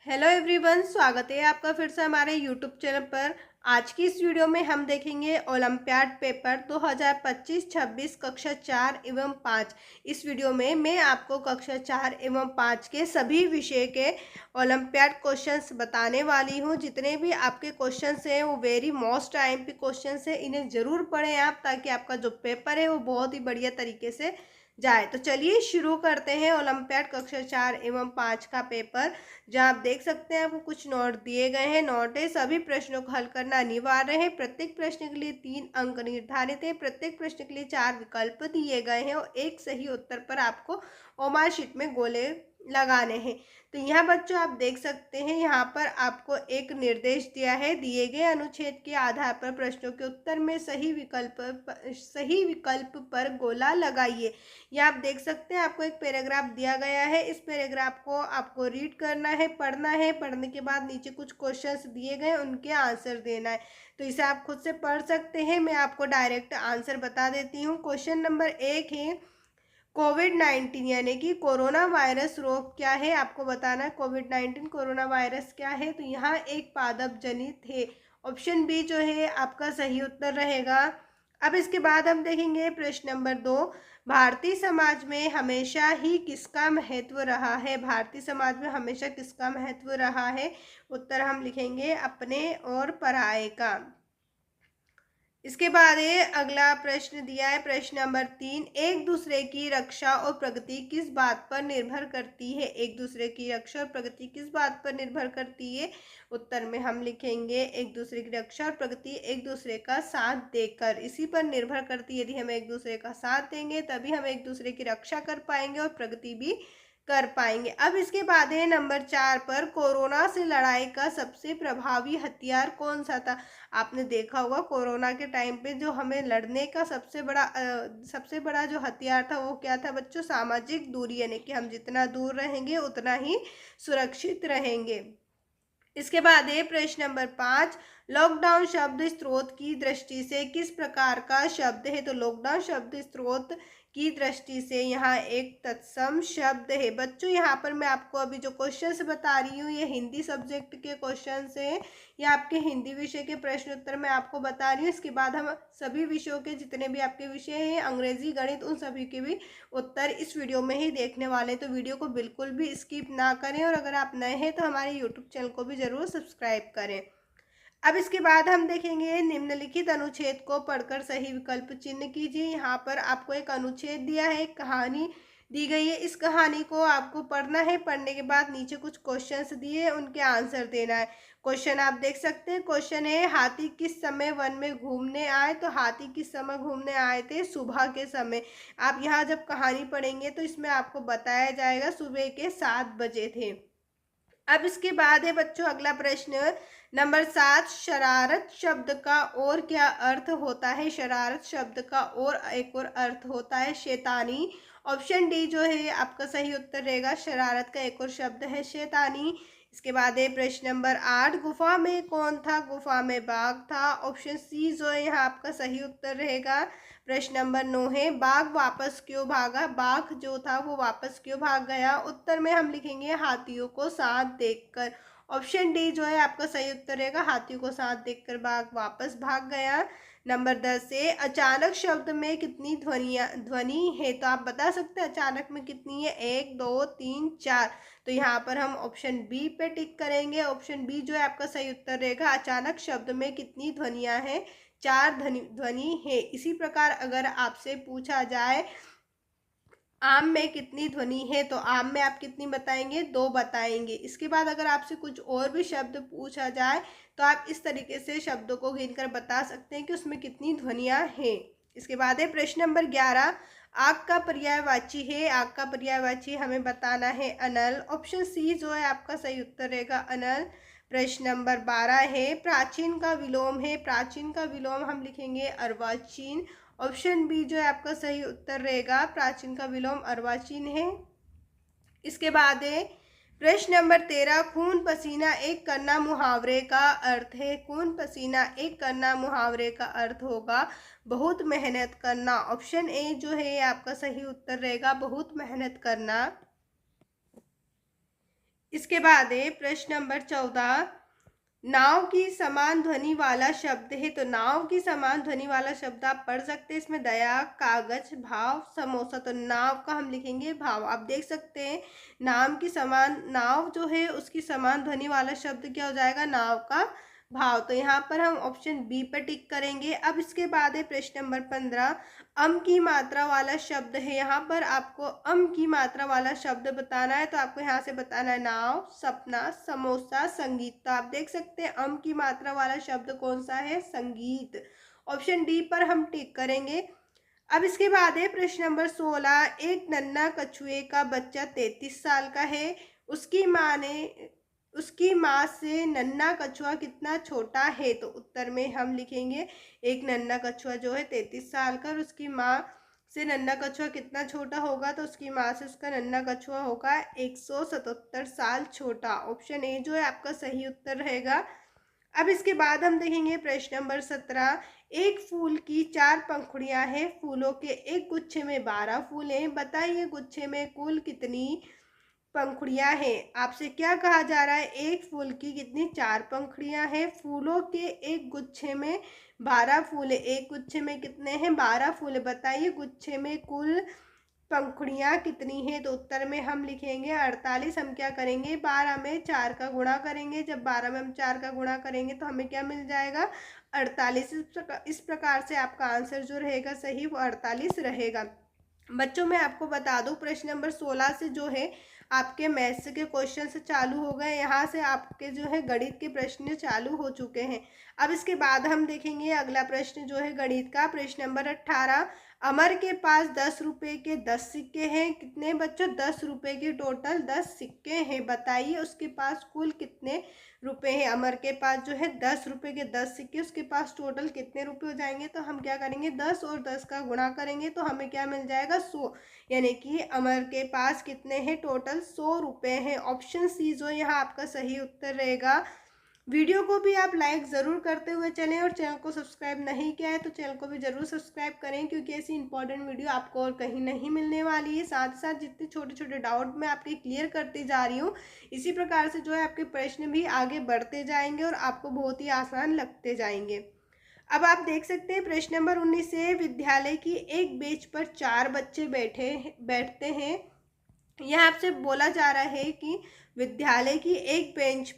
Hello everyone, स्वागत है आपका फिर से हमारे यूट्यूब चैनल पर। आज की इस वीडियो में हम देखेंगे ओलंपियाड पेपर 2025-26 कक्षा 4 एवं 5। इस वीडियो में मैं आपको कक्षा 4 एवं 5 के सभी विषय के ओलंपियाड क्वेश्चंस बताने वाली हूं। जितने भी आपके क्वेश्चंस हैं वो वेरी मोस्ट आईएमपी क्वेश्चंस हैं, इन्हें ज़रूर पढ़ें आप, ताकि आपका जो पेपर है वो बहुत ही बढ़िया तरीके से जाए। तो चलिए शुरू करते हैं ओलंपियाड कक्षा 4 एवं 5 का पेपर। जहाँ आप देख सकते हैं आपको कुछ नोट दिए गए हैं। नोट है, सभी प्रश्नों को हल करना अनिवार्य है। प्रत्येक प्रश्न के लिए 3 अंक निर्धारित है। प्रत्येक प्रश्न के लिए 4 विकल्प दिए गए हैं और एक सही उत्तर पर आपको ओमार शीट में गोले लगाने हैं। तो यहाँ बच्चों आप देख सकते हैं, यहाँ पर आपको एक निर्देश दिया है। दिए गए अनुच्छेद के आधार पर प्रश्नों के उत्तर में सही विकल्प पर गोला लगाइए। यह आप देख सकते हैं, आपको एक पैराग्राफ दिया गया है। इस पैराग्राफ को आपको रीड करना है, पढ़ना है। पढ़ने के बाद नीचे कुछ क्वेश्चंस दिए गए, उनके आंसर देना है। तो इसे आप खुद से पढ़ सकते हैं। मैं आपको डायरेक्ट आंसर बता देती हूँ। क्वेश्चन नंबर 1 है, कोविड-19 यानी कि कोरोना वायरस रोग क्या है, आपको बताना है। कोविड-19 कोरोना वायरस क्या है, तो यहाँ एक पादप जनित है। ऑप्शन बी जो है आपका सही उत्तर रहेगा। अब इसके बाद हम देखेंगे प्रश्न नंबर 2, भारतीय समाज में हमेशा ही किसका महत्व रहा है। भारतीय समाज में हमेशा किसका महत्व रहा है, उत्तर हम लिखेंगे अपने और पराये का। इसके बाद ये अगला प्रश्न दिया है, प्रश्न नंबर 3, एक दूसरे की रक्षा और प्रगति किस बात पर निर्भर करती है। एक दूसरे की रक्षा और प्रगति किस बात पर निर्भर करती है, उत्तर में हम लिखेंगे एक दूसरे की रक्षा और प्रगति एक दूसरे का साथ देकर, इसी पर निर्भर करती है। यदि हम एक दूसरे का साथ देंगे तभी हम एक दूसरे की रक्षा कर पाएंगे और प्रगति भी कर पाएंगे। अब इसके बाद है नंबर 4 पर, कोरोना से लड़ाई का सबसे प्रभावी हथियार कौन सा था। आपने देखा होगा कोरोना के टाइम पे जो हमें लड़ने का सबसे बड़ा जो हथियार था वो क्या था बच्चों, सामाजिक दूरी, यानी कि हम जितना दूर रहेंगे उतना ही सुरक्षित रहेंगे। इसके बाद है प्रश्न नंबर 5, लॉकडाउन शब्द स्रोत की दृष्टि से किस प्रकार का शब्द है। तो लॉकडाउन शब्द स्रोत की दृष्टि से यहाँ एक तत्सम शब्द है। बच्चों यहाँ पर मैं आपको अभी जो क्वेश्चंस बता रही हूँ ये हिंदी सब्जेक्ट के क्वेश्चंस हैं, या आपके हिंदी विषय के प्रश्न उत्तर मैं आपको बता रही हूँ। इसके बाद हम सभी विषयों के जितने भी आपके विषय हैं, अंग्रेजी, गणित, उन सभी के भी उत्तर इस वीडियो में ही देखने वाले हैं। तो वीडियो को बिल्कुल भी स्किप ना करें, और अगर आप नए हैं तो हमारे यूट्यूब चैनल को भी ज़रूर सब्सक्राइब करें। अब इसके बाद हम देखेंगे, निम्नलिखित अनुच्छेद को पढ़कर सही विकल्प चिन्ह कीजिए। यहाँ पर आपको एक अनुच्छेद दिया है, एक कहानी दी गई है। इस कहानी को आपको पढ़ना है। पढ़ने के बाद नीचे कुछ क्वेश्चंस दिए, उनके आंसर देना है। क्वेश्चन आप देख सकते हैं। क्वेश्चन है, हाथी किस समय वन में घूमने आए। तो हाथी किस समय घूमने आए थे, सुबह के समय। आप यहाँ जब कहानी पढ़ेंगे तो इसमें आपको बताया जाएगा सुबह के 7 बजे थे। अब इसके बाद है बच्चों अगला प्रश्न नंबर 7, शरारत शब्द का और क्या अर्थ होता है। शरारत शब्द का और एक और अर्थ होता है शैतानी। ऑप्शन डी जो है आपका सही उत्तर रहेगा। शरारत का एक और शब्द है शैतानी। इसके बाद है प्रश्न नंबर 8, गुफा में कौन था। गुफा में बाघ था। ऑप्शन सी जो है यहाँ आपका सही उत्तर रहेगा। प्रश्न नंबर 9 है, बाघ वापस क्यों भागा। बाघ जो था वो वापस क्यों भाग गया। उत्तर में हम लिखेंगे हाथियों को साथ देखकर। ऑप्शन डी जो है आपका सही उत्तर रहेगा, हाथियों को साथ देखकर बाघ वापस भाग गया। नंबर 10 है, अचानक शब्द में कितनी ध्वनि है। तो आप बता सकते हैं अचानक में कितनी है, 1, 2, 3, 4। तो यहाँ पर हम ऑप्शन बी पे टिक करेंगे। ऑप्शन बी जो है आपका सही उत्तर रहेगा। अचानक शब्द में कितनी ध्वनियाँ हैं, 4 ध्वनि है। इसी प्रकार अगर आपसे पूछा जाए आम में कितनी ध्वनि है, तो आम में आप कितनी बताएंगे, 2 बताएंगे। इसके बाद अगर आपसे कुछ और भी शब्द पूछा जाए तो आप इस तरीके से शब्दों को गिनकर बता सकते हैं कि उसमें कितनी ध्वनियाँ हैं। इसके बाद है प्रश्न नंबर 11, आग का पर्यायवाची है। आग का पर्यायवाची हमें बताना है अनल। ऑप्शन सी जो है आपका सही उत्तर रहेगा अनल। प्रश्न नंबर 12 है, प्राचीन का विलोम है। प्राचीन का विलोम हम लिखेंगे अर्वाचीन। ऑप्शन बी जो है आपका सही उत्तर रहेगा, प्राचीन का विलोम अर्वाचीन है। इसके बाद है प्रश्न नंबर 13, खून पसीना एक करना मुहावरे का अर्थ है। खून पसीना एक करना मुहावरे का अर्थ होगा बहुत मेहनत करना। ऑप्शन ए जो है आपका सही उत्तर रहेगा, बहुत मेहनत करना। इसके बाद है प्रश्न नंबर 14, नाव की समान ध्वनि वाला शब्द है। तो नाव की समान ध्वनि वाला शब्द आप पढ़ सकते हैं इसमें दया, कागज, भाव, समोसा। तो नाव का हम लिखेंगे भाव। आप देख सकते हैं नाव जो है उसकी समान ध्वनि वाला शब्द क्या हो जाएगा, नाव का भाव। तो यहाँ पर हम ऑप्शन बी पर टिक करेंगे। अब इसके बाद है प्रश्न नंबर 15, अम की मात्रा वाला शब्द है। यहाँ पर आपको अम की मात्रा वाला शब्द बताना है। तो आपको यहाँ से बताना है नाव, सपना, समोसा, संगीत। तो आप देख सकते हैं अम की मात्रा वाला शब्द कौन सा है, संगीत। ऑप्शन डी पर हम टिक करेंगे। अब इसके बाद है प्रश्न नंबर 16, एक नन्हा कछुए का बच्चा 33 साल का है। उसकी माँ से नन्हा कछुआ कितना छोटा है। तो उत्तर में हम लिखेंगे एक नन्हा कछुआ जो है 33 साल का, और उसकी माँ से नन्हा कछुआ कितना छोटा होगा। तो उसकी माँ से उसका नन्हा कछुआ होगा 177 साल छोटा। ऑप्शन ए जो है आपका सही उत्तर रहेगा। अब इसके बाद हम देखेंगे प्रश्न नंबर 17, एक फूल की 4 पंखुड़ियां हैं, फूलों के एक गुच्छे में 12 फूल हैं, बताइए गुच्छे में कुल कितनी पंखुड़ियां हैं। आपसे क्या कहा जा रहा है, एक फूल की कितनी 4 पंखुड़ियां हैं, फूलों के एक गुच्छे में 12 फूल है। एक गुच्छे में कितने हैं, 12 फूल। बताइए गुच्छे में कुल पंखुड़ियाँ कितनी हैं। तो उत्तर में हम लिखेंगे 48। हम क्या करेंगे, 12 में 4 का गुणा करेंगे। जब 12 में हम 4 का गुणा करेंगे तो हमें क्या मिल जाएगा, 48। इस प्रकार से आपका आंसर जो रहेगा सही वो 48 रहेगा। बच्चों मैं आपको बता दूं प्रश्न नंबर 16 से जो है आपके मैथ्स के क्वेश्चन से चालू हो गए। यहाँ से आपके जो है गणित के प्रश्न चालू हो चुके हैं। अब इसके बाद हम देखेंगे अगला प्रश्न जो है गणित का, प्रश्न नंबर 18, अमर के पास 10 रुपए के 10 सिक्के हैं। कितने बच्चों, 10 रुपए के टोटल 10 सिक्के हैं। बताइए उसके पास कुल कितने रुपए हैं। अमर के पास जो है 10 रुपए के 10 सिक्के, उसके पास टोटल कितने रुपए हो जाएंगे। तो हम क्या करेंगे, 10 और 10 का गुणा करेंगे तो हमें क्या मिल जाएगा, 100। यानी कि अमर के पास कितने हैं, टोटल 100 रुपए हैं। ऑप्शन सी जो यहाँ आपका सही उत्तर रहेगा। वीडियो को भी आप लाइक ज़रूर करते हुए चलें, और चैनल को सब्सक्राइब नहीं किया है तो चैनल को भी ज़रूर सब्सक्राइब करें, क्योंकि ऐसी इंपॉर्टेंट वीडियो आपको और कहीं नहीं मिलने वाली है। साथ ही साथ जितने छोटे छोटे डाउट मैं आपके क्लियर करती जा रही हूँ, इसी प्रकार से जो है आपके प्रश्न भी आगे बढ़ते जाएंगे और आपको बहुत ही आसान लगते जाएंगे। अब आप देख सकते हैं प्रश्न नंबर 19 से, विद्यालय की एक बेंच पर 4 बच्चे बैठते हैं। यह आपसे बोला जा रहा है कि विद्यालय की एक बेंच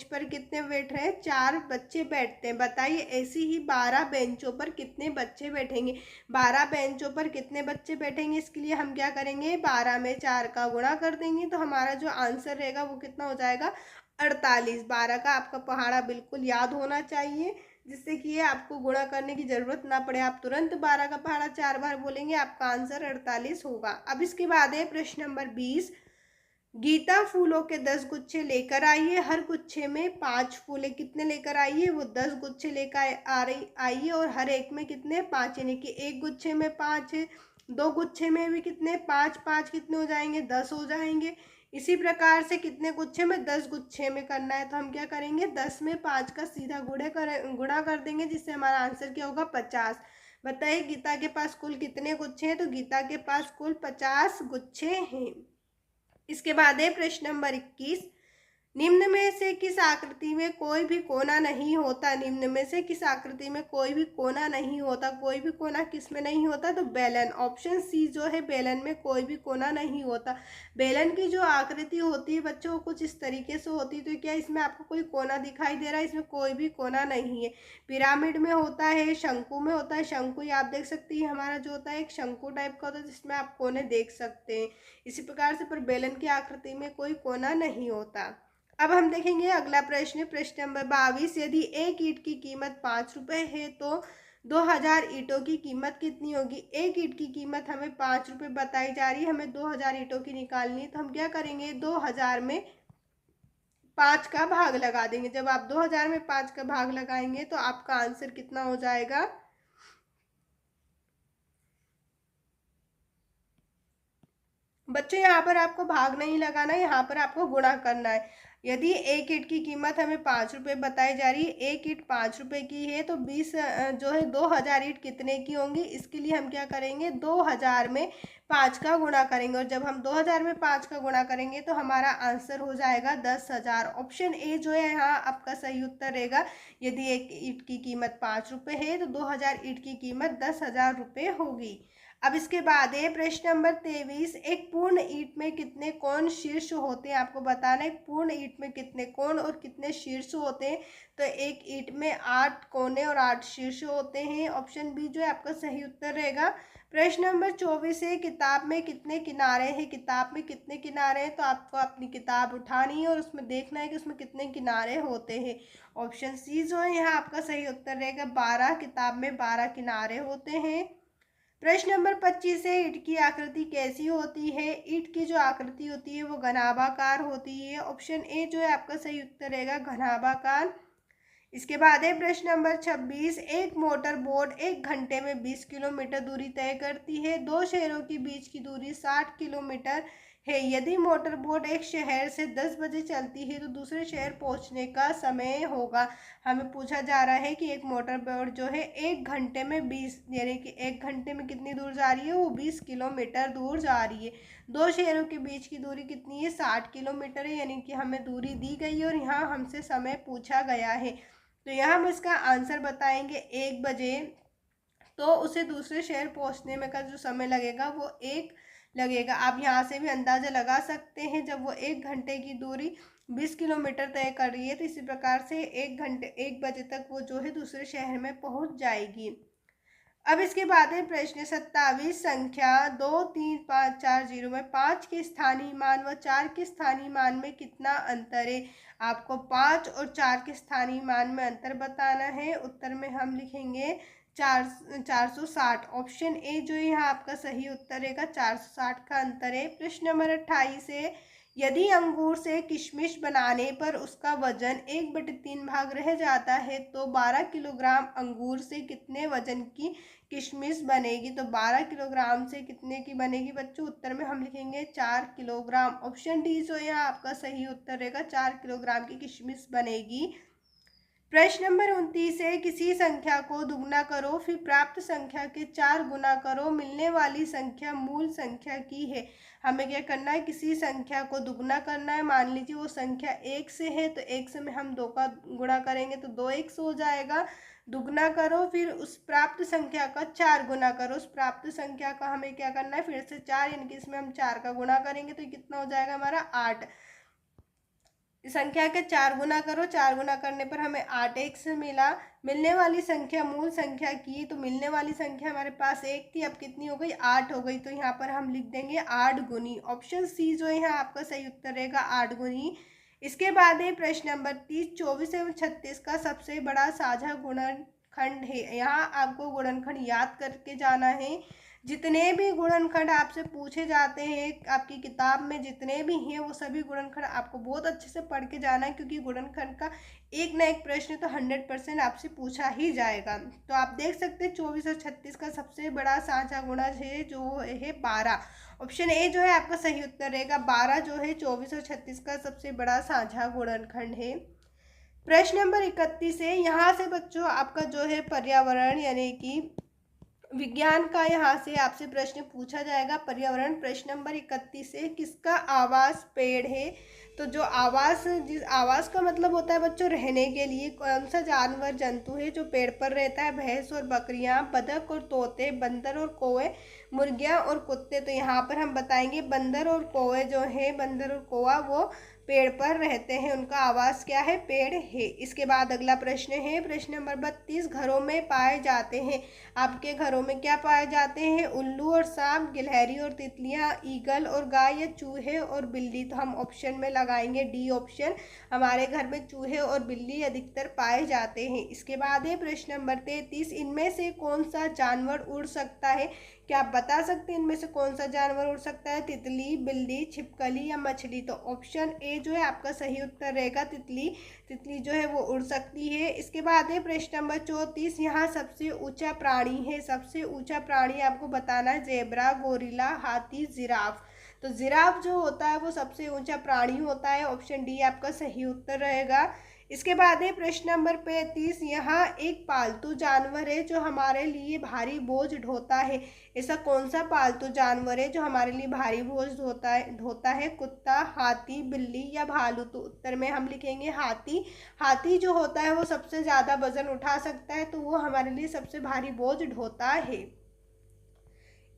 पर कितने बैठ रहे हैं, 4 बच्चे बैठते हैं। बताइए ऐसी ही 12 बेंचों पर कितने बच्चे बैठेंगे। 12 बेंचों पर कितने बच्चे बैठेंगे, इसके लिए हम क्या करेंगे, 12 में 4 का गुणा कर देंगे तो हमारा जो आंसर रहेगा वो कितना हो जाएगा, 48। 12 का आपका पहाड़ा बिल्कुल याद होना चाहिए, जिससे कि ये आपको गुणा करने की जरूरत ना पड़े। आप तुरंत 12 का पहाड़ा 4 बार बोलेंगे, आपका आंसर 48 होगा। अब इसके बाद है प्रश्न नंबर 20, गीता फूलों के 10 गुच्छे लेकर आई है, हर गुच्छे में 5 फूले कितने लेकर आई है, वो 10 गुच्छे लेकर आई है, और हर एक में कितने, 5। यानी कि एक गुच्छे में 5 है, 2 गुच्छे में भी कितने, 5 5 कितने हो जाएंगे, 10 हो जाएंगे। इसी प्रकार से कितने गुच्छे में, 10 गुच्छे में करना है तो हम क्या करेंगे, 10 में 5 का सीधा गुणा कर देंगे, जिससे हमारा आंसर क्या होगा, 50। बताइए गीता के पास कुल कितने गुच्छे हैं। तो गीता के पास कुल 50 गुच्छे हैं। इसके बाद है प्रश्न नंबर 21, निम्न में से किस आकृति में कोई भी कोना नहीं होता। निम्न में से किस आकृति में कोई भी कोना नहीं होता। कोई भी कोना किस में नहीं होता, तो बेलन। ऑप्शन सी जो है बेलन में कोई भी कोना नहीं होता। बेलन की जो आकृति होती है बच्चों कुछ इस तरीके से होती है। तो क्या इसमें आपको कोई कोना दिखाई दे रहा है, इसमें कोई भी कोना नहीं है। पिरामिड में होता है, शंकु में होता है। शंकु आप देख सकती है हमारा जो होता है एक शंकु टाइप का होता है, जिसमें आप कोने देख सकते हैं। इसी प्रकार से पर बेलन की आकृति में कोई कोना नहीं होता। अब हम देखेंगे अगला प्रश्न, प्रश्न नंबर 22, यदि एक ईंट की कीमत 5 रुपये है तो 2000 ईंटों की कीमत कितनी होगी। एक ईंट की कीमत हमें 5 रुपये बताई जा रही है, हमें 2000 ईंटों की निकालनी है। तो हम क्या करेंगे, 2000 में 5 का भाग लगा देंगे। जब आप 2000 में 5 का भाग लगाएंगे तो आपका आंसर कितना हो जाएगा, 32 बच्चों यहाँ पर आपको भाग नहीं लगाना है, यहाँ पर आपको गुणा करना है। यदि एक ईंट की कीमत हमें 5 रुपये बताई जा रही है, एक ईंट 5 रुपये की है, तो 20 जो है 2000 ईंट कितने की होंगी? इसके लिए हम क्या करेंगे, 2000 में 5 का गुणा करेंगे, और जब हम 2000 में 5 का गुणा करेंगे तो हमारा आंसर हो जाएगा 10,000। ऑप्शन ए जो है यहाँ आपका सही उत्तर रहेगा। यदि एक ईंट की कीमत 5 रुपये है तो 2000 ईंट की कीमत 10,000 रुपये होगी। अब इसके बाद है प्रश्न नंबर 23। एक पूर्ण ईंट में कितने कोण शीर्ष होते हैं? आपको बताना है पूर्ण ईंट में कितने कोण और कितने शीर्ष होते हैं। तो एक ईंट में 8 कोने और 8 शीर्ष होते हैं। ऑप्शन बी जो है आपका सही उत्तर रहेगा। प्रश्न नंबर 24 है किताब में कितने किनारे हैं? किताब में कितने किनारे हैं? तो आपको अपनी किताब उठानी है और उसमें देखना है कि उसमें कितने किनारे होते हैं। ऑप्शन सी जो है यहाँ आपका सही उत्तर रहेगा, 12। किताब में 12 किनारे होते हैं। प्रश्न नंबर 25 है ईंट की आकृति कैसी होती है? ईंट की जो आकृति होती है वो घनाभाकार होती है। ऑप्शन ए जो है आपका सही उत्तर रहेगा, घनाभाकार। इसके बाद है प्रश्न नंबर 26। एक मोटर बोट 1 घंटे में 20 किलोमीटर दूरी तय करती है। दो शहरों के बीच की दूरी 60 किलोमीटर है। यदि मोटर बोट एक शहर से 10 बजे चलती है तो दूसरे शहर पहुंचने का समय होगा। हमें पूछा जा रहा है कि एक मोटर बोट जो है 1 घंटे में 20, यानी कि 1 घंटे में कितनी दूर जा रही है? वो 20 किलोमीटर दूर जा रही है। दो शहरों के बीच की दूरी कितनी है? 60 किलोमीटर है, यानी कि हमें दूरी दी गई है और यहाँ हमसे समय पूछा गया है। तो यहाँ हम इसका आंसर बताएंगे 1 बजे, तो उसे दूसरे शहर पहुँचने में का जो समय लगेगा वो 1 लगेगा। आप यहाँ से भी अंदाज़ा लगा सकते हैं, जब वो 1 घंटे की दूरी 20 किलोमीटर तय कर रही है तो इसी प्रकार से 1 बजे तक वो जो है दूसरे शहर में पहुँच जाएगी। अब इसके बाद है प्रश्न 27। संख्या 2, 3, 5, 4, 0 में 5 के स्थानीय मान व 4 के स्थानीय मान में कितना अंतर है? आपको 5 और 4 के स्थानीय मान में अंतर बताना है। उत्तर में हम लिखेंगे 460। ऑप्शन ए जो है यहाँ आपका सही उत्तर रहेगा, 460 का अंतर है। प्रश्न नंबर 28 है यदि अंगूर से किशमिश बनाने पर उसका वजन 1/3 भाग रह जाता है तो 12 किलोग्राम अंगूर से कितने वजन की किशमिश बनेगी? तो 12 किलोग्राम से कितने की बनेगी बच्चों? उत्तर में हम लिखेंगे 4 किलोग्राम। ऑप्शन डी जो यहाँ आपका सही उत्तर रहेगा, 4 किलोग्राम की किशमिश बनेगी। प्रश्न नंबर 29 है किसी संख्या को दुगना करो फिर प्राप्त संख्या के 4 गुना करो, मिलने वाली संख्या मूल संख्या की है। हमें क्या करना है, किसी संख्या को दुगना करना है। मान लीजिए वो संख्या 1 से है तो 1 से में हम 2 का गुणा करेंगे तो 2x हो जाएगा। दुगना करो फिर उस प्राप्त संख्या का 4 गुना करो। उस प्राप्त संख्या का हमें क्या करना है, फिर से 4, यानी कि इसमें हम 4 का गुणा करेंगे तो कितना हो जाएगा हमारा 8। संख्या के 4 गुना करो, 4 गुना करने पर हमें 8x मिला। मिलने वाली संख्या मूल संख्या की, तो मिलने वाली संख्या हमारे पास 1 थी, अब कितनी हो गई, 8 हो गई। तो यहाँ पर हम लिख देंगे 8 गुनी। ऑप्शन सी जो है यहाँ आपका सही उत्तर रहेगा, 8 गुनी। इसके बाद है प्रश्न नंबर 30। 24 एवं 36 का सबसे बड़ा साझा गुणनखंड है। यहाँ आपको गुणनखंड याद करके जाना है। जितने भी गुणनखंड आपसे पूछे जाते हैं आपकी किताब में, जितने भी हैं वो सभी गुणनखंड आपको बहुत अच्छे से पढ़ के जाना है, क्योंकि गुणनखंड का एक ना एक प्रश्न तो 100% आपसे पूछा ही जाएगा। तो आप देख सकते हैं 24 और 36 का सबसे बड़ा साझा गुणज है जो है 12। ऑप्शन ए जो है आपका सही उत्तर रहेगा, 12 जो है 24 और 36 का सबसे बड़ा साझा गुणनखंड है। प्रश्न नंबर 31 है, यहाँ से बच्चों आपका जो है पर्यावरण यानी कि विज्ञान का यहाँ से आपसे प्रश्न पूछा जाएगा। पर्यावरण प्रश्न नंबर 31 है किसका आवास पेड़ है? तो जो आवास, जिस आवास का मतलब होता है बच्चों रहने के लिए, कौन सा जानवर जंतु है जो पेड़ पर रहता है? भैंस और बकरियां, बतख और तोते, बंदर और कौवे, मुर्गियां और कुत्ते। तो यहाँ पर हम बताएंगे बंदर और कौवे जो है, बंदर और कौवा वो पेड़ पर रहते हैं, उनका आवास क्या है, पेड़ है। इसके बाद अगला प्रश्न है प्रश्न नंबर 32। घरों में पाए जाते हैं, आपके घरों में क्या पाए जाते हैं? उल्लू और सांप, गिलहरी और तितलियां, ईगल और गाय, या चूहे और बिल्ली। तो हम ऑप्शन में लगाएंगे डी ऑप्शन। हमारे घर में चूहे और बिल्ली अधिकतर पाए जाते हैं। इसके बाद है प्रश्न नंबर 33। इनमें से कौन सा जानवर उड़ सकता है? क्या आप बता सकते हैं इनमें से कौन सा जानवर उड़ सकता है? तितली, बिल्ली, छिपकली या मछली। तो ऑप्शन ए जो है आपका सही उत्तर रहेगा, तितली। तितली जो है वो उड़ सकती है। इसके बाद है प्रश्न नंबर 34। यहाँ सबसे ऊंचा प्राणी है, सबसे ऊंचा प्राणी आपको बताना है जेब्रा, गोरिल्ला, हाथी, जिराफ। तो जिराफ जो होता है वो सबसे ऊंचा प्राणी होता है। ऑप्शन डी आपका सही उत्तर रहेगा। इसके बाद है प्रश्न नंबर 35। यहाँ एक पालतू जानवर है जो हमारे लिए भारी बोझ ढोता है। ऐसा कौन सा पालतू जानवर है जो हमारे लिए भारी बोझ ढोता है? कुत्ता, हाथी, बिल्ली या भालू? तो उत्तर में हम लिखेंगे हाथी। हाथी जो होता है वो सबसे ज़्यादा वजन उठा सकता है, तो वो हमारे लिए सबसे भारी बोझ ढोता है।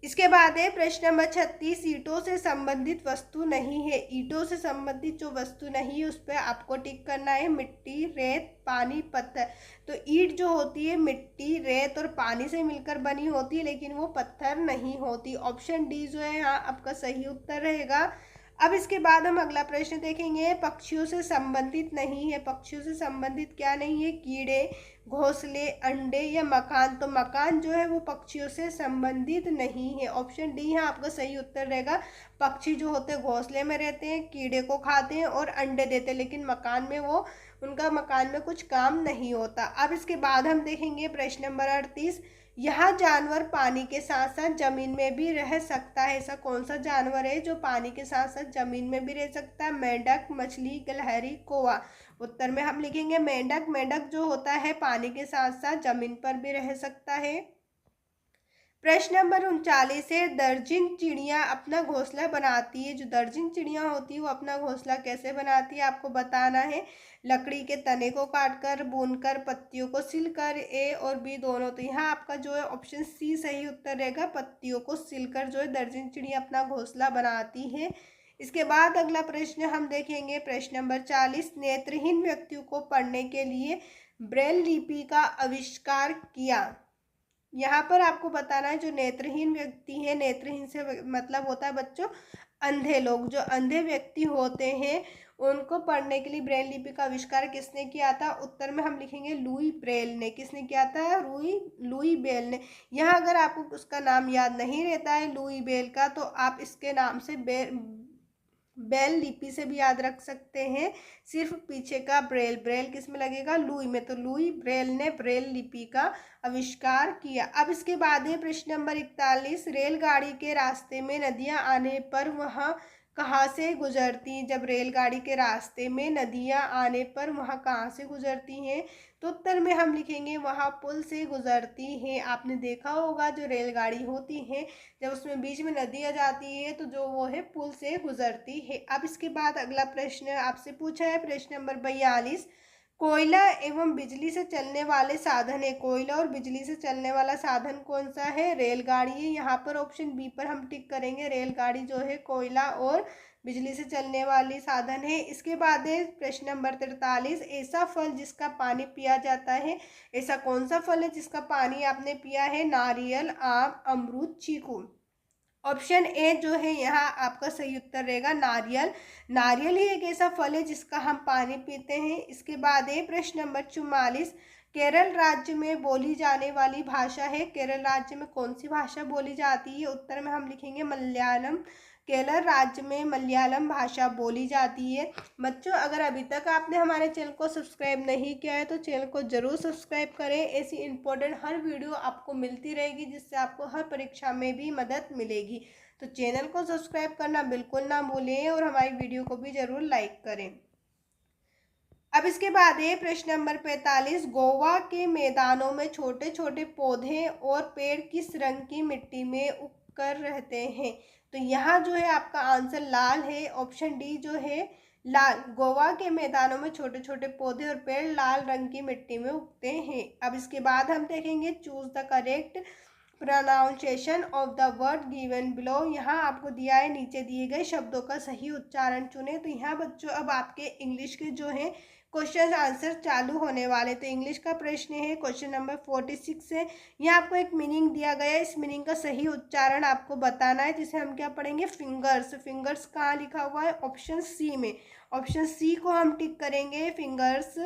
इसके बाद है प्रश्न नंबर 36। ईंटों से संबंधित वस्तु नहीं है। ईंटों से संबंधित जो वस्तु नहीं है उस पर आपको टिक करना है। मिट्टी, रेत, पानी, पत्थर। तो ईंट जो होती है मिट्टी, रेत और पानी से मिलकर बनी होती है, लेकिन वो पत्थर नहीं होती। ऑप्शन डी जो है यहाँ आपका सही उत्तर रहेगा। अब इसके बाद हम अगला प्रश्न देखेंगे। पक्षियों से संबंधित नहीं है। पक्षियों से संबंधित क्या नहीं है? कीड़े, घोंसले, अंडे या मकान? तो मकान जो है वो पक्षियों से संबंधित नहीं है। ऑप्शन डी यहाँ आपका सही उत्तर रहेगा। पक्षी जो होते हैं घोंसले में रहते हैं, कीड़े को खाते हैं और अंडे देते हैं, लेकिन मकान में वो उनका मकान में कुछ काम नहीं होता। अब इसके बाद हम देखेंगे प्रश्न नंबर 38। यह जानवर पानी के साथ साथ जमीन में भी रह सकता है। ऐसा कौन सा जानवर है जो पानी के साथ साथ जमीन में भी रह सकता है? मेंढक, मछली, गिलहरी, कौवा? उत्तर में हम लिखेंगे मेंढक। मेंढक जो होता है पानी के साथ साथ जमीन पर भी रह सकता है। प्रश्न नंबर 39 है। दर्जन चिड़िया अपना घोंसला बनाती है। जो दर्जन चिड़िया होती है वो अपना घोंसला कैसे बनाती है आपको बताना है। लकड़ी के तने को काटकर, बुनकर, पत्तियों को सिलकर? ए और बी दोनों। तो यहाँ आपका जो है ऑप्शन सी सही उत्तर रहेगा। पत्तियों को सिलकर जो है दर्जन चिड़िया अपना घोंसला बनाती है। इसके बाद अगला प्रश्न हम देखेंगे प्रश्न नंबर 40। नेत्रहीन व्यक्तियों को पढ़ने के लिए ब्रेल लिपि का आविष्कार किया। यहाँ पर आपको बताना है जो नेत्रहीन व्यक्ति है, नेत्रहीन से मतलब होता है बच्चों अंधे लोग। जो अंधे व्यक्ति होते हैं उनको पढ़ने के लिए ब्रेल लिपि का आविष्कार किसने किया था? उत्तर में हम लिखेंगे लुई ब्रेल ने। किसने किया था? लुई ब्रेल ने। यहाँ अगर आपको उसका नाम याद नहीं रहता है लुई ब्रेल का, तो आप इसके नाम से ब्रेल लिपि से भी याद रख सकते हैं। सिर्फ पीछे का ब्रेल, ब्रेल किस में लगेगा? लुई में। तो लुई ब्रेल ने ब्रेल लिपि का आविष्कार किया। अब इसके बाद है प्रश्न नंबर 41। रेलगाड़ी के रास्ते में नदियां आने पर वहाँ कहाँ से गुजरती? जब रेलगाड़ी के रास्ते में नदियां आने पर वहाँ कहाँ से गुजरती हैं? तो उत्तर में हम लिखेंगे वहाँ पुल से गुजरती हैं। आपने देखा होगा जो रेलगाड़ी होती है जब उसमें बीच में नदी आ जाती है तो जो वो है पुल से गुजरती है। अब इसके बाद अगला प्रश्न आपसे पूछा है प्रश्न नंबर 42। कोयला एवं बिजली से चलने वाले साधन है। कोयला और बिजली से चलने वाला साधन कौन सा है? रेलगाड़ी है। यहाँ पर ऑप्शन बी पर हम टिक करेंगे। रेलगाड़ी जो है कोयला और बिजली से चलने वाली साधन है। इसके बाद है प्रश्न नंबर 43। ऐसा फल जिसका पानी पिया जाता है। ऐसा कौन सा फल है जिसका पानी आपने पिया है? नारियल, आम, अमरूद, चीकू? ऑप्शन ए जो है यहाँ आपका सही उत्तर रहेगा नारियल। नारियल ही एक ऐसा फल है जिसका हम पानी पीते हैं। इसके बाद है प्रश्न नंबर 44। केरल राज्य में बोली जाने वाली भाषा है। केरल राज्य में कौन सी भाषा बोली जाती है? उत्तर में हम लिखेंगे मलयालम। केरल राज्य में मलयालम भाषा बोली जाती है। बच्चों अगर अभी तक आपने हमारे चैनल को सब्सक्राइब नहीं किया है तो चैनल को ज़रूर सब्सक्राइब करें। ऐसी इंपॉर्टेंट हर वीडियो आपको मिलती रहेगी जिससे आपको हर परीक्षा में भी मदद मिलेगी। तो चैनल को सब्सक्राइब करना बिल्कुल ना भूलें और हमारी वीडियो को भी ज़रूर लाइक करें। अब इसके बाद है प्रश्न नंबर 45। गोवा के मैदानों में छोटे छोटे पौधे और पेड़ किस रंग की मिट्टी में उगकर रहते हैं? तो यहाँ जो है आपका आंसर लाल है। ऑप्शन डी जो है लाल। गोवा के मैदानों में छोटे छोटे पौधे और पेड़ लाल रंग की मिट्टी में उगते हैं। अब इसके बाद हम देखेंगे choose the correct pronunciation of the word given below. यहाँ आपको दिया है नीचे दिए गए शब्दों का सही उच्चारण चुने। तो यहाँ बच्चों अब आपके इंग्लिश के जो है क्वेश्चन आंसर चालू होने वाले। तो इंग्लिश का प्रश्न है क्वेश्चन नंबर 46 है। यहाँ आपको एक मीनिंग दिया गया है। इस मीनिंग का सही उच्चारण आपको बताना है, जिसे हम क्या पढ़ेंगे? फिंगर्स। फिंगर्स कहाँ लिखा हुआ है? ऑप्शन सी में। ऑप्शन सी को हम टिक करेंगे फिंगर्स।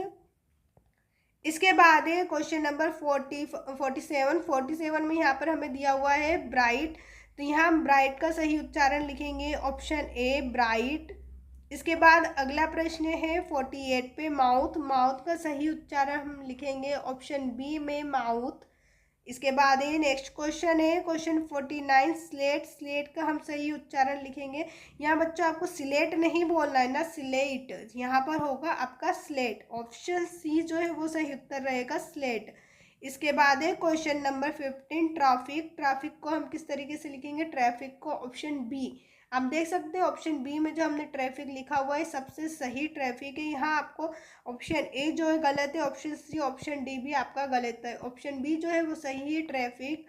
इसके बाद है क्वेश्चन नंबर 47 में यहाँ पर हमें दिया हुआ है ब्राइट। तो यहाँ हम ब्राइट का सही उच्चारण लिखेंगे ऑप्शन ए ब्राइट। इसके बाद अगला प्रश्न है 48 पे माउथ। माउथ का सही उच्चारण हम लिखेंगे ऑप्शन बी में माउथ। इसके बाद ये नेक्स्ट क्वेश्चन है क्वेश्चन 49, स्लेट। स्लेट का हम सही उच्चारण लिखेंगे। यहाँ बच्चों आपको स्लेट नहीं बोलना है ना, स्लेट। यहाँ पर होगा आपका स्लेट। ऑप्शन सी जो है वो सही उत्तर रहेगा, स्लेट। इसके बाद है क्वेश्चन नंबर 15, ट्रैफिक। ट्रैफिक को हम किस तरीके से लिखेंगे? ट्रैफिक को ऑप्शन बी। आप देख सकते हैं ऑप्शन बी में जो हमने ट्रैफिक लिखा हुआ है सबसे सही ट्रैफिक है। यहाँ आपको ऑप्शन ए जो है गलत है, ऑप्शन सी ऑप्शन डी भी आपका गलत है, ऑप्शन बी जो है वो सही है, ट्रैफिक।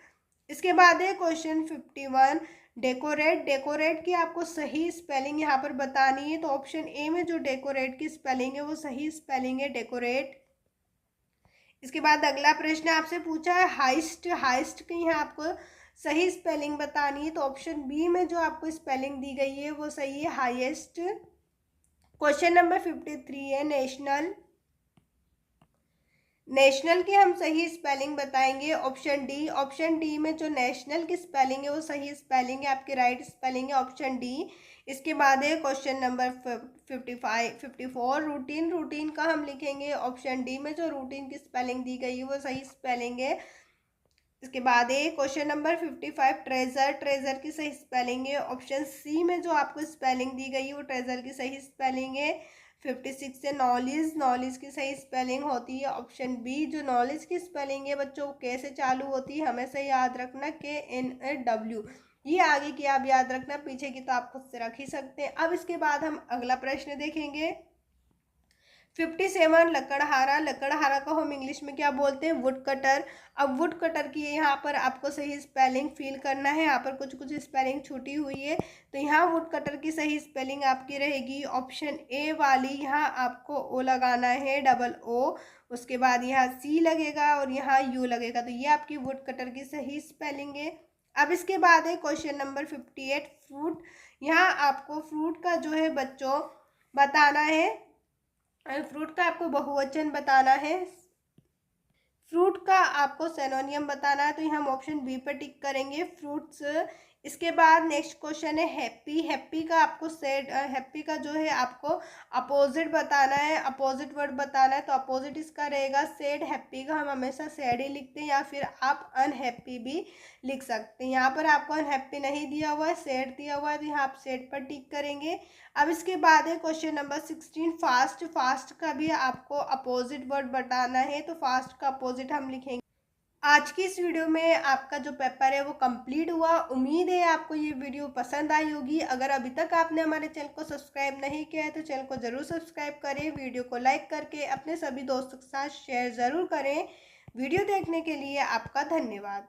इसके बाद है क्वेश्चन 51, डेकोरेट। डेकोरेट की आपको सही स्पेलिंग यहाँ पर बतानी है, तो ऑप्शन ए में जो डेकोरेट की स्पेलिंग है वो सही स्पेलिंग है, डेकोरेट। इसके बाद अगला प्रश्न आपसे पूछा है हाइस्ट। हाइस्ट की यहाँ आपको सही स्पेलिंग बतानी है, तो ऑप्शन बी में जो आपको स्पेलिंग दी गई है वो सही है, हाईएस्ट। क्वेश्चन नंबर 53 है नेशनल। नेशनल की हम सही स्पेलिंग बताएंगे, ऑप्शन डी। ऑप्शन डी में जो नेशनल की स्पेलिंग है वो सही स्पेलिंग है, आपकी राइट स्पेलिंग है, ऑप्शन डी। इसके बाद है क्वेश्चन नंबर 54, रूटीन। रूटीन का हम लिखेंगे ऑप्शन डी में जो रूटीन की स्पेलिंग दी गई है वो सही स्पेलिंग है। इसके बाद है क्वेश्चन नंबर 55, ट्रेजर। ट्रेजर की सही स्पेलिंग है, ऑप्शन सी में जो आपको स्पेलिंग दी गई है वो ट्रेजर की सही स्पेलिंग है। 56 है नॉलेज। नॉलेज की सही स्पेलिंग होती है ऑप्शन बी। जो नॉलेज की स्पेलिंग है बच्चों कैसे चालू होती है हमेशा याद रखना, KNW। ये आगे की आप याद रखना, पीछे की तो आप खुद से रख ही सकते हैं। अब इसके बाद हम अगला प्रश्न देखेंगे 57, लकड़हारा। लकड़हारा को हम इंग्लिश में क्या बोलते हैं? Would cutter. अब वुड कटर की यहाँ पर आपको सही स्पेलिंग फिल करना है, यहाँ पर कुछ कुछ स्पेलिंग छूटी हुई है, तो यहाँ वुड कटर की सही स्पेलिंग आपकी रहेगी ऑप्शन ए वाली। यहाँ आपको ओ लगाना है, डबल ओ, उसके बाद यहाँ सी लगेगा और यहाँ यू लगेगा, तो ये आपकी वुड कटर की सही स्पेलिंग है। अब इसके बाद है क्वेश्चन नंबर 58, फ्रूट। यहाँ आपको फ्रूट का जो है बच्चों बताना है, फ्रूट का आपको बहुवचन बताना है, फ्रूट का आपको सिनोनियम बताना है, तो यहाँ हम ऑप्शन बी पर टिक करेंगे, फ्रूट्स। इसके बाद नेक्स्ट क्वेश्चन है हैप्पी। हैप्पी का आपको सैड, हैप्पी का जो है आपको अपोजिट बताना है, अपोजिट वर्ड बताना है, तो अपोजिट इसका रहेगा सैड। हैप्पी का हम हमेशा सैड ही लिखते हैं, या फिर आप अनहैप्पी भी लिख सकते हैं। यहाँ पर आपको अनहैप्पी नहीं दिया हुआ है, सैड दिया हुआ है, तो यहाँ आप सैड पर टिक करेंगे। अब इसके बाद है क्वेश्चन नंबर 16, फास्ट। फास्ट का भी आपको अपोजिट वर्ड बताना है, तो फास्ट का अपोजिट हम लिखेंगे। आज की इस वीडियो में आपका जो पेपर है वो कंप्लीट हुआ। उम्मीद है आपको ये वीडियो पसंद आई होगी। अगर अभी तक आपने हमारे चैनल को सब्सक्राइब नहीं किया है तो चैनल को ज़रूर सब्सक्राइब करें, वीडियो को लाइक करके अपने सभी दोस्तों के साथ शेयर ज़रूर करें। वीडियो देखने के लिए आपका धन्यवाद।